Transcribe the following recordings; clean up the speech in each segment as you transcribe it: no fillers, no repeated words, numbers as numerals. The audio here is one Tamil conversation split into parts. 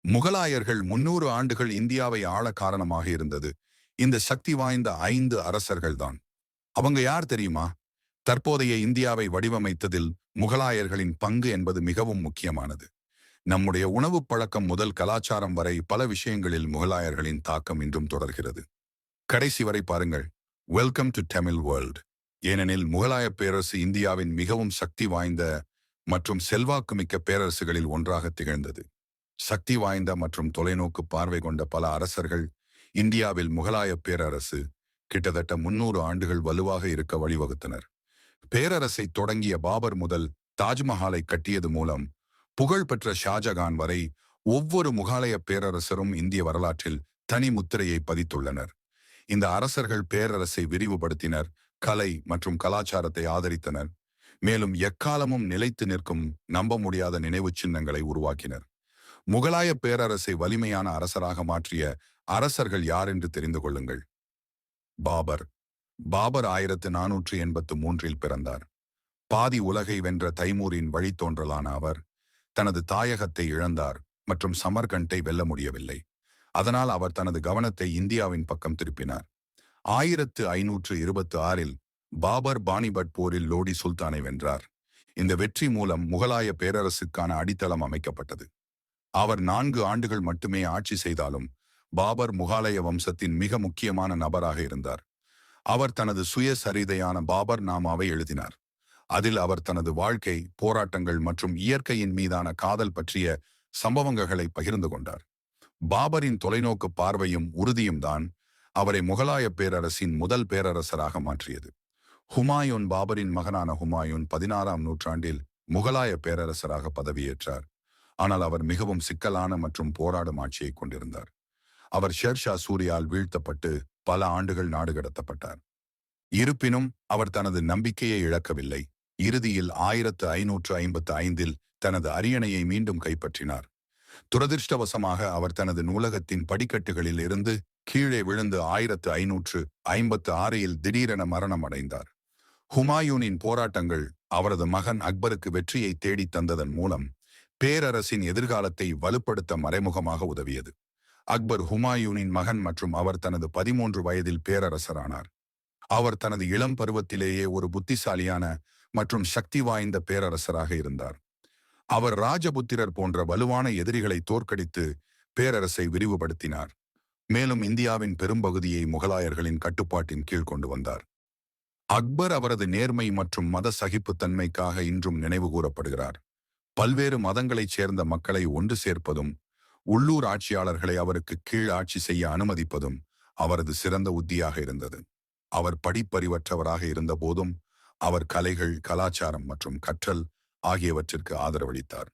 முகலாயர்கள் 300 ஆண்டுகள் இந்தியாவை ஆள காரணமாக இருந்தது இந்த சக்தி வாய்ந்த 5 அரசர்கள்தான். அவங்க யார் தெரியுமா? தற்போதைய இந்தியாவை வடிவமைத்ததில் முகலாயர்களின் பங்கு என்பது மிகவும் முக்கியமானது. நம்முடைய உணவு பழக்கம் முதல் கலாச்சாரம் வரை பல விஷயங்களில் முகலாயர்களின் தாக்கம் இன்றும் தொடர்கிறது. கடைசி வரை பாருங்கள். Welcome to Tamil world. ஏனெனில் முகலாய பேரரசு இந்தியாவின் மிகவும் சக்தி வாய்ந்த மற்றும் செல்வாக்குமிக்க பேரரசுகளில் ஒன்றாக திகழ்ந்தது. சக்தி வாய்ந்த மற்றும் தொலைநோக்கு பார்வை கொண்ட பல அரசர்கள் இந்தியாவில் முகலாய பேரரசு கிட்டத்தட்ட 300 ஆண்டுகள் வலுவாக இருக்க வழிவகுத்தனர். பேரரசை தொடங்கிய பாபர் முதல் தாஜ்மஹாலை கட்டியது மூலம் புகழ்பெற்ற ஷாஜகான் வரை ஒவ்வொரு முகலாய பேரரசரும் இந்திய வரலாற்றில் தனி முத்திரையை பதித்துள்ளனர். இந்த அரசர்கள் பேரரசை விரிவுபடுத்தினர், கலை மற்றும் கலாச்சாரத்தை ஆதரித்தனர், மேலும் எக்காலமும் நிலைத்து நிற்கும் நம்ப முடியாத நினைவு சின்னங்களை உருவாக்கினர். முகலாய பேரரசை வலிமையான அரசராக மாற்றிய அரசர்கள் யார் என்று தெரிந்து கொள்ளுங்கள். பாபர். பாபர் 1483 பிறந்தார். பாதி உலகை வென்ற தைமூரின் வழித்தோன்றலான அவர் தனது தாயகத்தை இழந்தார் மற்றும் சமர்கண்டை வெல்ல முடியவில்லை. அதனால் அவர் தனது கவனத்தை இந்தியாவின் பக்கம் திருப்பினார். 1526 பாபர் பானிபட் போரில் லோடி சுல்தானை வென்றார். இந்த வெற்றி மூலம் முகலாய பேரரசுக்கான அடித்தளம் அமைக்கப்பட்டது. அவர் 4 ஆண்டுகள் மட்டுமே ஆட்சி செய்தாலும் பாபர் முகலாய வம்சத்தின் மிக முக்கியமான நபராக இருந்தார். அவர் தனது சுயசரிதையான பாபர் நாமாவை எழுதினார். அதில் அவர் தனது வாழ்க்கை, போராட்டங்கள் மற்றும் இயற்கையின் மீதான காதல் பற்றிய சம்பவங்களை பகிர்ந்து கொண்டார். பாபரின் தொலைநோக்கு பார்வையும் உறுதியும் தான் அவரை முகலாய பேரரசின் முதல் பேரரசராக மாற்றியது. ஹுமாயூன். பாபரின் மகனான ஹுமாயூன் 16ஆம் நூற்றாண்டில் முகலாய பேரரசராக பதவியேற்றார். ஆனால் அவர் மிகவும் சிக்கலான மற்றும் போராடும் ஆட்சியை கொண்டிருந்தார். அவர் ஷெர்ஷா சூரியால் வீழ்த்தப்பட்டு பல ஆண்டுகள் நாடு கடத்தப்பட்டார். இருப்பினும் அவர் தனது நம்பிக்கையை இழக்கவில்லை. இறுதியில் 1555 தனது அரியணையை மீண்டும் கைப்பற்றினார். துரதிர்ஷ்டவசமாக அவர் தனது நூலகத்தின் படிக்கட்டுகளில் இருந்து கீழே விழுந்து 1556 திடீரென மரணம் அடைந்தார். ஹுமாயூனின் போராட்டங்கள் அவரது மகன் அக்பருக்கு வெற்றியை தேடித் தந்ததன் மூலம் பேரரசின் எதிர்காலத்தை வலுப்படுத்த மறைமுகமாக உதவியது. அக்பர் ஹுமாயூனின் மகன் மற்றும் அவர் தனது 13 வயதில் பேரரசரானார். அவர் தனது இளம் பருவத்திலேயே ஒரு புத்திசாலியான மற்றும் சக்தி வாய்ந்த பேரரசராக இருந்தார். அவர் ராஜபுத்திரர் போன்ற வலுவான எதிரிகளை தோற்கடித்து பேரரசை விரிவுபடுத்தினார். மேலும் இந்தியாவின் பெரும்பகுதியை முகலாயர்களின் கட்டுப்பாட்டின் கீழ் கொண்டு வந்தார். அக்பர் அவரது நேர்மை மற்றும் மத சகிப்புத்தன்மைக்காக இன்றும் நினைவு கூறப்படுகிறார். பல்வேறு மதங்களைச் சேர்ந்த மக்களை ஒன்று சேர்ப்பதும் உள்ளூர் ஆட்சியாளர்களை அவருக்கு கீழ் ஆட்சி செய்ய அனுமதிப்பதும் அவரது சிறந்த உத்தியாக இருந்தது. அவர் படிப்பறிவற்றவராக இருந்த போதும் அவர் கலைகள், கலாச்சாரம் மற்றும் கற்றல் ஆகியவற்றிற்கு ஆதரவளித்தார்.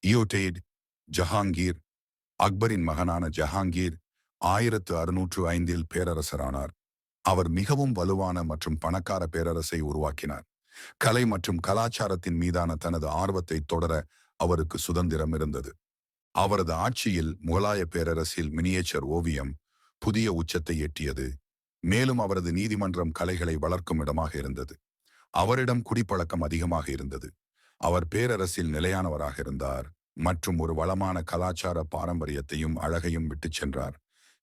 இயோடேட். ஜஹாங்கீர். அக்பரின் மகனான ஜஹாங்கீர் 1605 பேரரசரானார். அவர் மிகவும் வலுவான மற்றும் பணக்கார பேரரசை உருவாக்கினார். கலை மற்றும் கலாச்சாரத்தின் மீதான தனது ஆர்வத்தை தொடர அவருக்கு சுதந்திரம் இருந்தது. அவரது ஆட்சியில் முகலாய பேரரசில் மினியேச்சர் ஓவியம் புதிய உச்சத்தை எட்டியது. மேலும் அவரது நீதிமன்றம் கலைகளை வளர்க்கும் இடமாக இருந்தது. அவரிடம் குடிப்பழக்கம் அதிகமாக இருந்தது. அவர் பேரரசில் நிலையானவராக இருந்தார் மற்றும் ஒரு வளமான கலாச்சார பாரம்பரியத்தையும் அழகையும் விட்டுச் சென்றார்.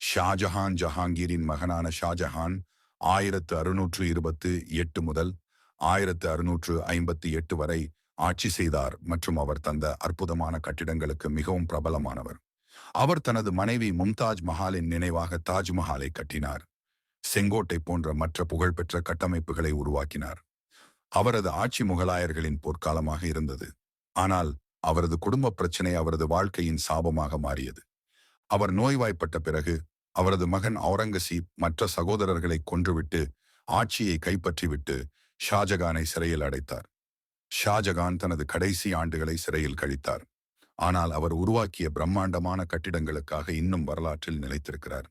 ஷாஜஹான். ஜஹாங்கீரின் மகனான ஷாஜஹான் 1628 முதல் 1658 வரை ஆட்சி செய்தார் மற்றும் அவர் தந்த அற்புதமான கட்டிடங்களுக்கு மிகவும் பிரபலமானவர். அவர் தனது மனைவி மும்தாஜ் மஹாலின் நினைவாக தாஜ்மஹாலை கட்டினார். செங்கோட்டை போன்ற மற்ற புகழ்பெற்ற கட்டமைப்புகளை உருவாக்கினார். அவரது ஆட்சி முகலாயர்களின் பொற்காலமாக இருந்தது. ஆனால் அவரது குடும்ப பிரச்சனை அவரது வாழ்க்கையின் சாபமாக மாறியது. அவர் நோய்வாய்ப்பட்ட பிறகு அவரது மகன் அவுரங்கசீப் மற்ற சகோதரர்களை கொன்றுவிட்டு ஆட்சியை கைப்பற்றிவிட்டு ஷாஜகானை சிறையில் அடைத்தார். ஷாஜகான் தனது கடைசி ஆண்டுகளை சிறையில் கழித்தார். ஆனால் அவர் உருவாக்கிய பிரம்மாண்டமான கட்டிடங்களுக்காக இன்னும் வரலாற்றில் நிலைத்திருக்கிறார்.